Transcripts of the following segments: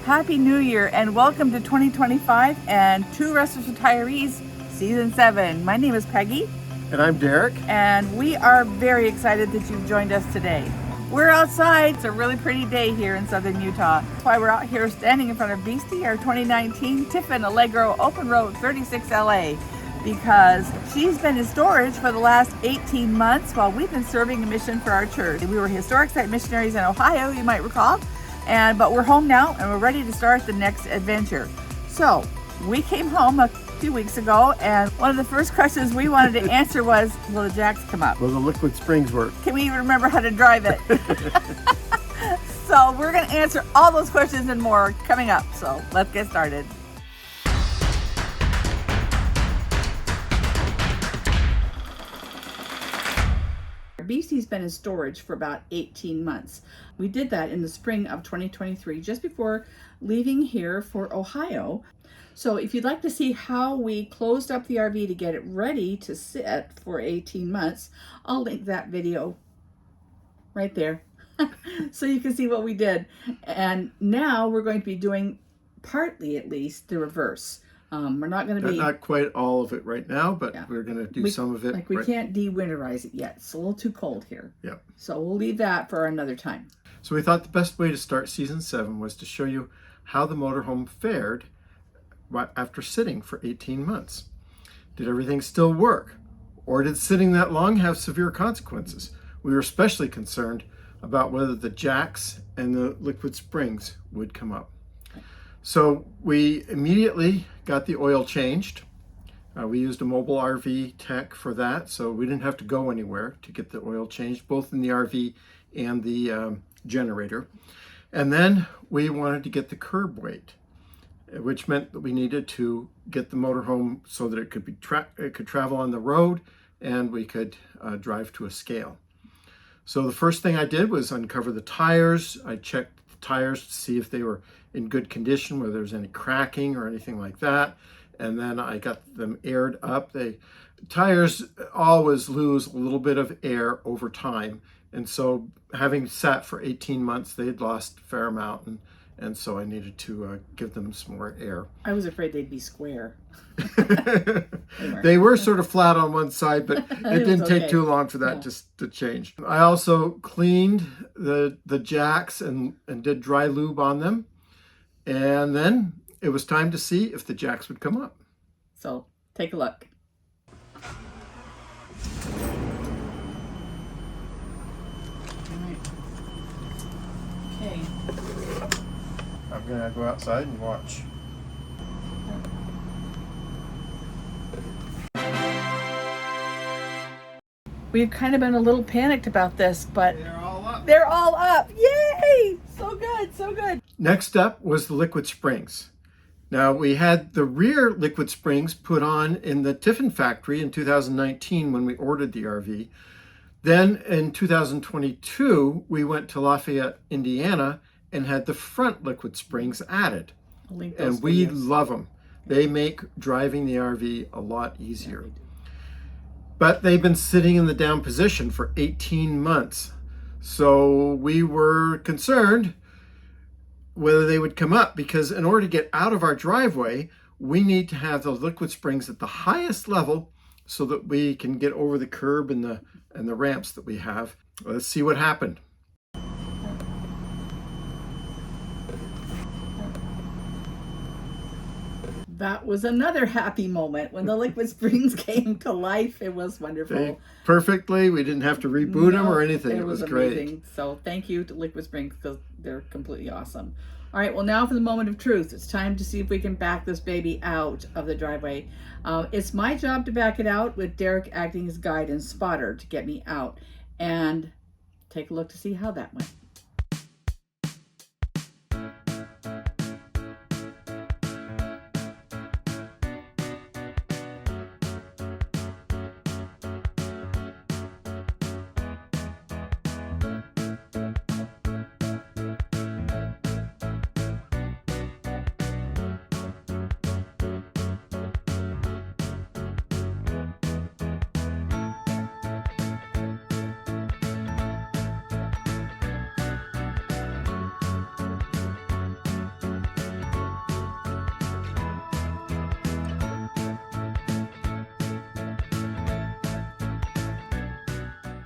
Happy New Year and welcome to 2025 and Two Restless Retirees Season 7. My name is Peggy. And I'm Derek. And we are very excited that you've joined us today. We're outside. It's a really pretty day here in southern Utah. That's why we're out here standing in front of BEESTEE, our 2019 Tiffin Allegro Open Road 36 LA, because she's been in storage for the last 18 months while we've been serving a mission for our church. We were historic site missionaries in Ohio, you might recall. But we're home now and we're ready to start the next adventure. So we came home a few weeks ago and one of the first questions we wanted to answer was, will the jacks come up? Will the liquid springs work? Can we even remember how to drive it? So we're going to answer all those questions and more coming up. So let's get started. BEESTEE's been in storage for about 18 months. We did that in the spring of 2023, just before leaving here for Ohio. So if you'd like to see how we closed up the RV to get it ready to sit for 18 months, I'll link that video right there so you can see what we did. And now we're going to be doing, partly at least, the reverse. We're not going to be... Not quite all of it right now, but yeah, we're going to do some of it. Like we can't de-winterize it yet. It's a little too cold here. Yeah. So we'll leave that for another time. So we thought the best way to start season 7 was to show you how the motorhome fared after sitting for 18 months. Did everything still work? Or did sitting that long have severe consequences? We were especially concerned about whether the jacks and the liquid springs would come up. So we immediately got the oil changed. We used a mobile RV tech for that, so we didn't have to go anywhere to get the oil changed, both in the RV and the generator. And then we wanted to get the curb weight, which meant that we needed to get the motorhome so that it could travel on the road and we could drive to a scale. So the first thing I did was uncover the tires. I checked the tires to see if they were in good condition, whether there's any cracking or anything like that. And then I got them aired up. Tires always lose a little bit of air over time. And so having sat for 18 months, they'd lost a fair amount. And so I needed to give them some more air. I was afraid they'd be square. They were sort of flat on one side, but it didn't take too long for that to change. I also cleaned the jacks and did dry lube on them. And then it was time to see if the jacks would come up. So take a look. Okay. I'm going to go outside and watch. We've kind of been a little panicked about this, but they're all up. They're all up. Yay! So good, so good. Next up was the liquid springs. Now we had the rear liquid springs put on in the Tiffin factory in 2019 when we ordered the RV. Then in 2022, we went to Lafayette, Indiana, and had the front liquid springs added. And we love them. They make driving the RV a lot easier. Yeah, but they've been sitting in the down position for 18 months. So we were concerned whether they would come up, because in order to get out of our driveway, we need to have the liquid springs at the highest level so that we can get over the curb and the ramps that we have. Let's see what happened. That was another happy moment when the liquid springs came to life. It was wonderful. Perfectly. We didn't have to reboot them or anything. It was amazing. Great. So thank you to Liquid Springs because they're completely awesome. All right, well, now for the moment of truth. It's time to see if we can back this baby out of the driveway. It's my job to back it out with Derek acting as guide and spotter to get me out. And take a look to see how that went.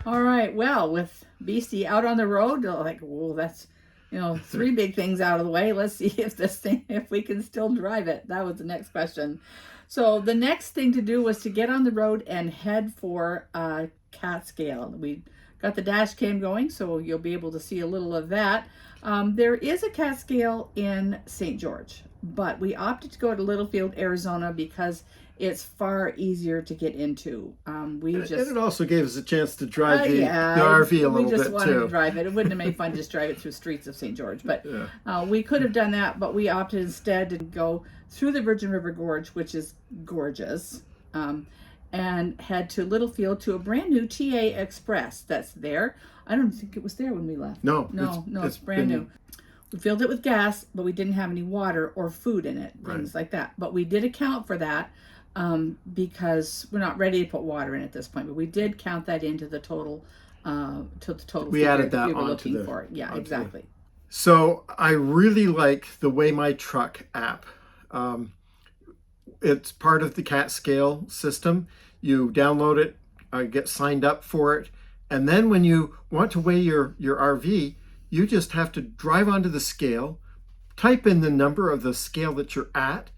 All right. Well, with Beastie out on the road, like, well, that's, 3 big things out of the way. Let's see if we can still drive it. That was the next question. So the next thing to do was to get on the road and head for Catskill. We got the dash cam going, so you'll be able to see a little of that. There is a Catskill in St. George, but we opted to go to Littlefield, Arizona, because it's far easier to get into. And it also gave us a chance to drive the RV a little bit too. We just wanted to drive it. It wouldn't have made fun to just drive it through streets of St. George, but we could have done that, but we opted instead to go through the Virgin River Gorge, which is gorgeous, and head to Littlefield to a brand new TA Express that's there. I don't think it was there when we left. No, it's brand new. We filled it with gas, but we didn't have any water or food in it, things like that. But we did account for that because we're not ready to put water in at this point. But we did count that into the total. We added that we were onto looking for. Yeah, exactly. So I really like the Weigh My Truck app. It's part of the Catskill system. You download it, get signed up for it, and then when you want to weigh your RV, you just have to drive onto the scale, type in the number of the scale that you're at,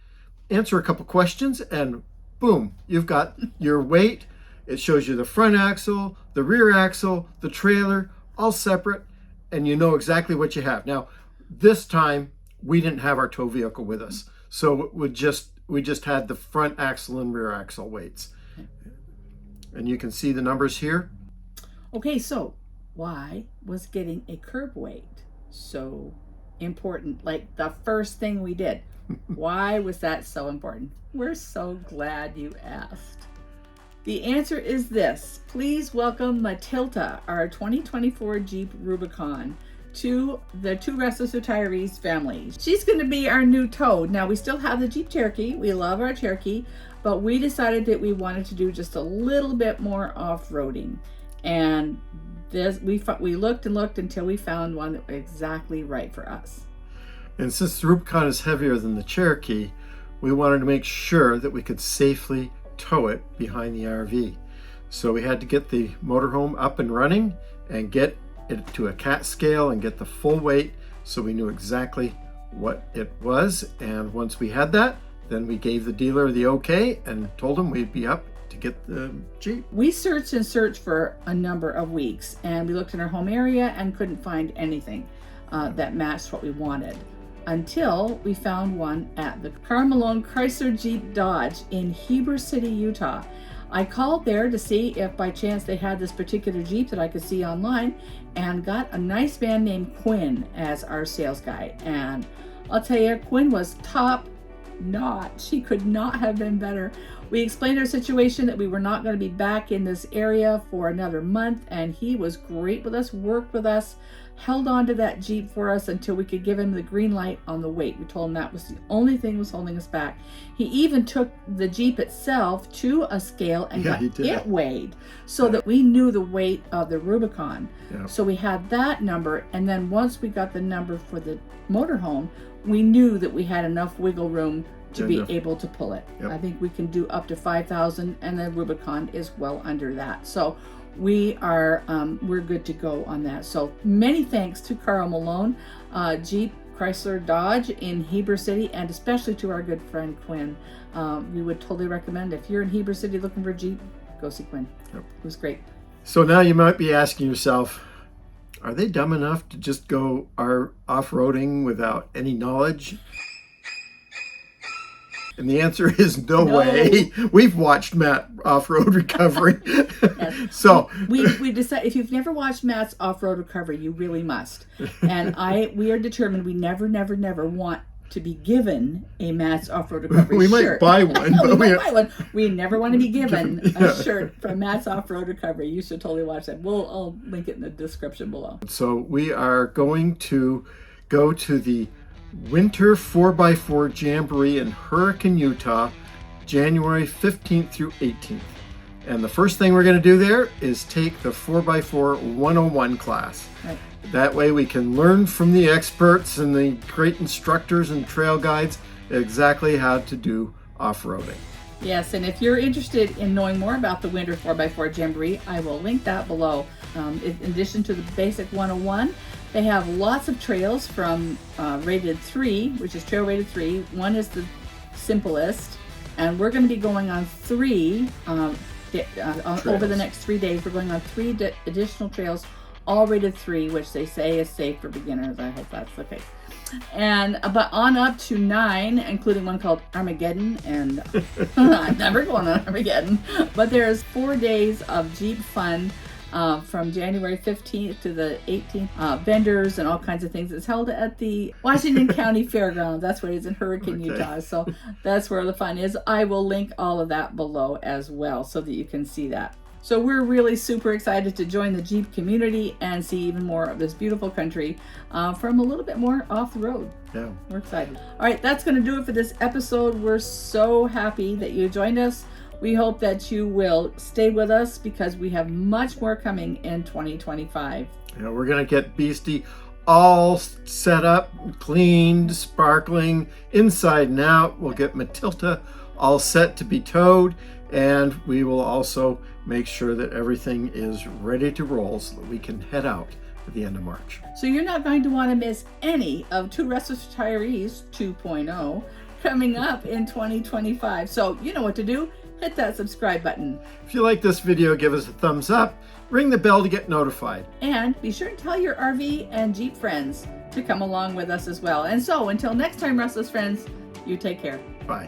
answer a couple questions, and boom, you've got your weight. It shows you the front axle, the rear axle, the trailer, all separate, and you know exactly what you have. Now, this time we didn't have our tow vehicle with us, so we just had the front axle and rear axle weights. And you can see the numbers here. Okay, so why was getting a curb weight so important? Like the first thing we did. Why was that so important? We're so glad you asked. The answer is this. Please welcome Matilda, our 2024 Jeep Rubicon, to the Two Restless Retirees family. She's going to be our new tow. Now, we still have the Jeep Cherokee. We love our Cherokee, but we decided that we wanted to do just a little bit more off-roading. And we looked and looked until we found one that was exactly right for us. And since the Rubicon is heavier than the Cherokee, we wanted to make sure that we could safely tow it behind the RV. So we had to get the motorhome up and running and get it to a cat scale and get the full weight so we knew exactly what it was. And once we had that, then we gave the dealer the okay and told him we'd be up to get the Jeep. We searched and searched for a number of weeks, and we looked in our home area and couldn't find anything that matched what we wanted, until we found one at the Malone Chrysler Jeep Dodge in Heber City, Utah. I called there to see if by chance they had this particular Jeep that I could see online, and got a nice man named Quinn as our sales guy. And I'll tell you, Quinn was top notch. He could not have been better. We explained our situation, that we were not going to be back in this area for another month, and he was great with us, worked with us, held on to that Jeep for us until we could give him the green light on the weight. We told him that was the only thing was holding us back. He even took the Jeep itself to a scale and got it weighed so that we knew the weight of the Rubicon. So we had that number, and then once we got the number for the motorhome, we knew that we had enough wiggle room to be able to pull it. I think we can do up to 5,000, and the Rubicon is well under that. So we're good to go on that. So many thanks to Karl Malone, Jeep Chrysler Dodge in Heber City, and especially to our good friend Quinn. We would totally recommend, if you're in Heber City looking for a Jeep, go see Quinn. It was great. So now you might be asking yourself, are they dumb enough to just go off-roading without any knowledge? And the answer is no way. We've watched Matt off-road recovery. So we decided, if you've never watched Matt's off-road recovery, you really must. And we are determined we never want to be given a Matt's off-road recovery we shirt. Might buy one. We never want to be given a shirt from Matt's off-road recovery. You should totally watch that. I'll link it in the description below. So we are going to go to the Winter 4x4 Jamboree in Hurricane, Utah, January 15th through 18th. And the first thing we're going to do there is take the 4x4 101 class. Right. That way we can learn from the experts and the great instructors and trail guides exactly how to do off-roading. Yes, and if you're interested in knowing more about the Winter 4x4 Jamboree, I will link that below. In addition to the basic 101, they have lots of trails from rated 3, which is trail rated 3. One is the simplest, and we're going to be going on 3 over the next 3 days. We're going on 3 additional trails, all rated 3, which they say is safe for beginners. I hope that's the case. And but on up to 9, including one called Armageddon, and I'm never going on Armageddon. But there's 4 days of Jeep fun from January 15th to the 18th. Vendors and all kinds of things. It's held at the Washington County Fairgrounds. That's where it is in Hurricane, Utah. So that's where the fun is. I will link all of that below as well so that you can see that. So we're really super excited to join the Jeep community and see even more of this beautiful country from a little bit more off the road. Yeah. We're excited. All right, that's going to do it for this episode. We're so happy that you joined us. We hope that you will stay with us because we have much more coming in 2025. Yeah, we're going to get BEESTEE all set up, cleaned, sparkling, inside and out. We'll get Matilda all set to be towed, and we will also make sure that everything is ready to roll so that we can head out at the end of March. So you're not going to want to miss any of Two Restless Retirees 2.0 coming up in 2025. So you know what to do. Hit that subscribe button. If you like this video, give us a thumbs up, ring the bell to get notified. And be sure to tell your RV and Jeep friends to come along with us as well. And so until next time, Restless friends, you take care. Bye.